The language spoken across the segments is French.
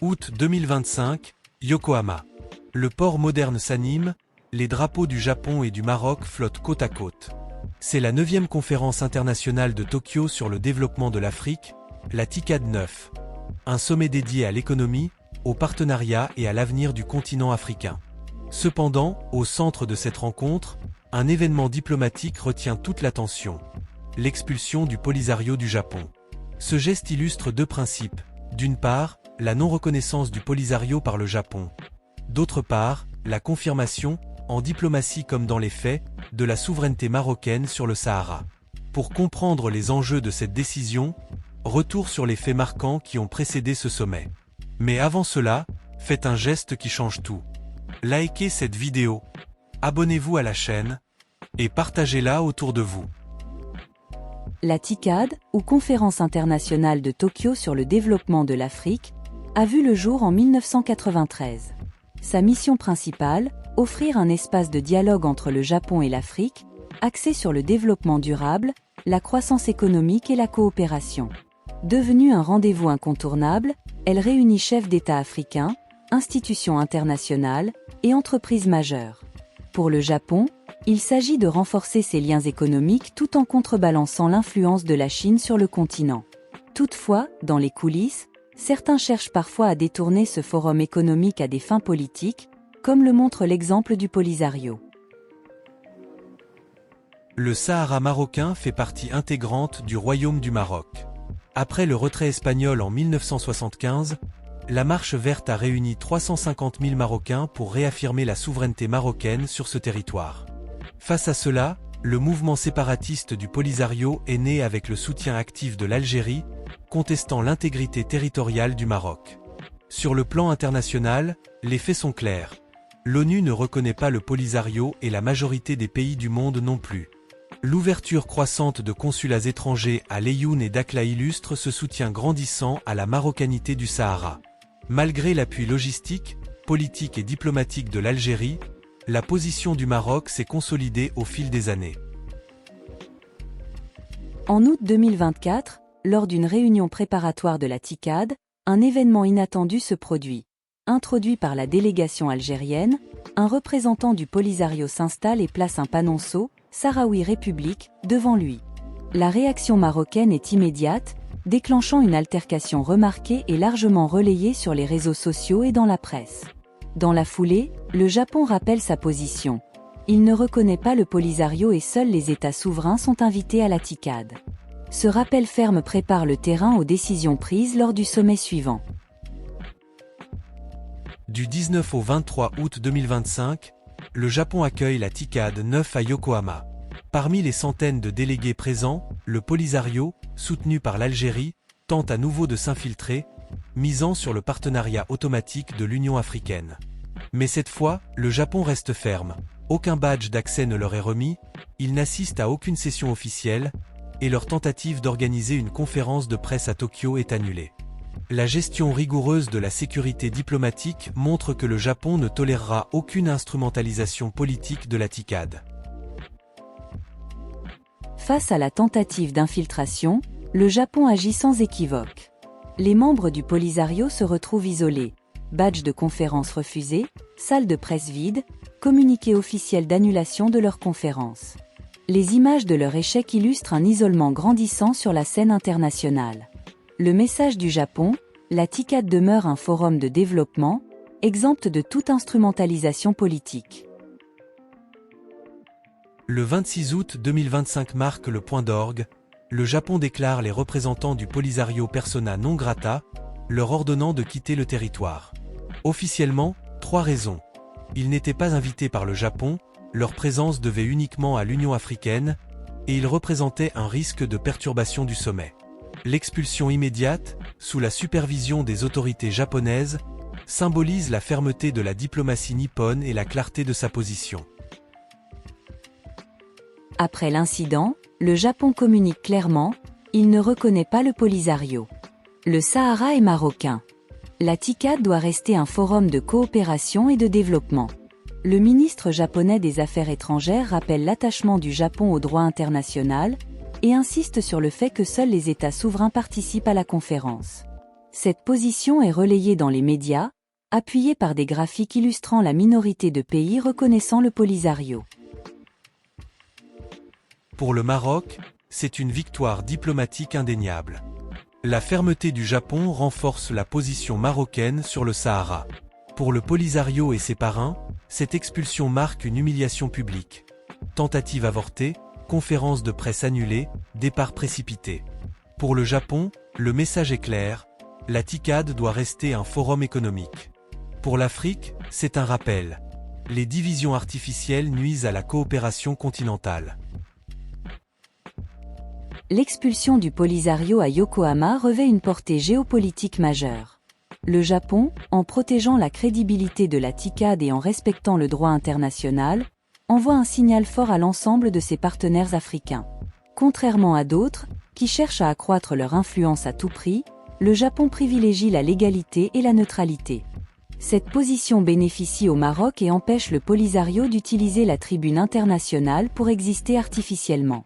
Août 2025, Yokohama. Le port moderne s'anime, les drapeaux du Japon et du Maroc flottent côte à côte. C'est la 9e conférence internationale de Tokyo sur le développement de l'Afrique, la TICAD 9. Un sommet dédié à l'économie, au partenariat et à l'avenir du continent africain. Cependant, au centre de cette rencontre, un événement diplomatique retient toute l'attention. L'expulsion du Polisario du Japon. Ce geste illustre deux principes. D'une part, la non-reconnaissance du Polisario par le Japon. D'autre part, la confirmation, en diplomatie comme dans les faits, de la souveraineté marocaine sur le Sahara. Pour comprendre les enjeux de cette décision, retour sur les faits marquants qui ont précédé ce sommet. Mais avant cela, faites un geste qui change tout. Likez cette vidéo, abonnez-vous à la chaîne, et partagez-la autour de vous. La TICAD, ou Conférence internationale de Tokyo sur le développement de l'Afrique, a vu le jour en 1993. Sa mission principale, offrir un espace de dialogue entre le Japon et l'Afrique, axé sur le développement durable, la croissance économique et la coopération. Devenue un rendez-vous incontournable, elle réunit chefs d'État africains, institutions internationales et entreprises majeures. Pour le Japon, il s'agit de renforcer ses liens économiques tout en contrebalançant l'influence de la Chine sur le continent. Toutefois, dans les coulisses, certains cherchent parfois à détourner ce forum économique à des fins politiques, comme le montre l'exemple du Polisario. Le Sahara marocain fait partie intégrante du Royaume du Maroc. Après le retrait espagnol en 1975, la Marche verte a réuni 350 000 Marocains pour réaffirmer la souveraineté marocaine sur ce territoire. Face à cela, le mouvement séparatiste du Polisario est né avec le soutien actif de l'Algérie, contestant l'intégrité territoriale du Maroc. Sur le plan international, les faits sont clairs. L'ONU ne reconnaît pas le Polisario et la majorité des pays du monde non plus. L'ouverture croissante de consulats étrangers à Leyune et Dakhla illustre ce soutien grandissant à la marocanité du Sahara. Malgré l'appui logistique, politique et diplomatique de l'Algérie, la position du Maroc s'est consolidée au fil des années. En août 2024, lors d'une réunion préparatoire de la TICAD, un événement inattendu se produit. Introduit par la délégation algérienne, un représentant du Polisario s'installe et place un panonceau, Sahraoui République, devant lui. La réaction marocaine est immédiate, déclenchant une altercation remarquée et largement relayée sur les réseaux sociaux et dans la presse. Dans la foulée, le Japon rappelle sa position. Il ne reconnaît pas le Polisario et seuls les États souverains sont invités à la TICAD. Ce rappel ferme prépare le terrain aux décisions prises lors du sommet suivant. Du 19 au 23 août 2025, le Japon accueille la TICAD 9 à Yokohama. Parmi les centaines de délégués présents, le Polisario, soutenu par l'Algérie, tente à nouveau de s'infiltrer, misant sur le partenariat automatique de l'Union africaine. Mais cette fois, le Japon reste ferme. Aucun badge d'accès ne leur est remis, ils n'assistent à aucune session officielle, et leur tentative d'organiser une conférence de presse à Tokyo est annulée. La gestion rigoureuse de la sécurité diplomatique montre que le Japon ne tolérera aucune instrumentalisation politique de la TICAD. Face à la tentative d'infiltration, le Japon agit sans équivoque. Les membres du Polisario se retrouvent isolés. Badge de conférence refusé, salle de presse vide, communiqué officiel d'annulation de leur conférence. Les images de leur échec illustrent un isolement grandissant sur la scène internationale. Le message du Japon, la TICAD demeure un forum de développement, exempte de toute instrumentalisation politique. Le 26 août 2025 marque le point d'orgue, le Japon déclare les représentants du Polisario persona non grata, leur ordonnant de quitter le territoire. Officiellement, 3 raisons. Ils n'étaient pas invités par le Japon, leur présence devait uniquement à l'Union africaine, et ils représentaient un risque de perturbation du sommet. L'expulsion immédiate, sous la supervision des autorités japonaises, symbolise la fermeté de la diplomatie nippone et la clarté de sa position. Après l'incident, le Japon communique clairement, il ne reconnaît pas le Polisario. Le Sahara est marocain. La TICAD doit rester un forum de coopération et de développement. Le ministre japonais des Affaires étrangères rappelle l'attachement du Japon au droit international et insiste sur le fait que seuls les États souverains participent à la conférence. Cette position est relayée dans les médias, appuyée par des graphiques illustrant la minorité de pays reconnaissant le Polisario. Pour le Maroc, c'est une victoire diplomatique indéniable. La fermeté du Japon renforce la position marocaine sur le Sahara. Pour le Polisario et ses parrains, cette expulsion marque une humiliation publique. Tentative avortée, conférence de presse annulée, départ précipité. Pour le Japon, le message est clair, la TICAD doit rester un forum économique. Pour l'Afrique, c'est un rappel. Les divisions artificielles nuisent à la coopération continentale. L'expulsion du Polisario à Yokohama revêt une portée géopolitique majeure. Le Japon, en protégeant la crédibilité de la TICAD et en respectant le droit international, envoie un signal fort à l'ensemble de ses partenaires africains. Contrairement à d'autres, qui cherchent à accroître leur influence à tout prix, le Japon privilégie la légalité et la neutralité. Cette position bénéficie au Maroc et empêche le Polisario d'utiliser la tribune internationale pour exister artificiellement.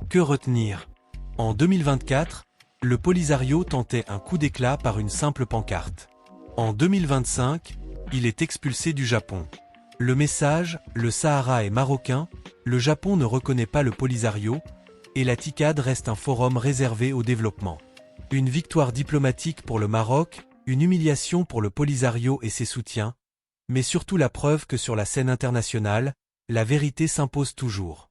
Que retenir? En 2024, le Polisario tentait un coup d'éclat par une simple pancarte. En 2025, il est expulsé du Japon. Le message, le Sahara est marocain, le Japon ne reconnaît pas le Polisario, et la TICAD reste un forum réservé au développement. Une victoire diplomatique pour le Maroc, une humiliation pour le Polisario et ses soutiens, mais surtout la preuve que sur la scène internationale, la vérité s'impose toujours.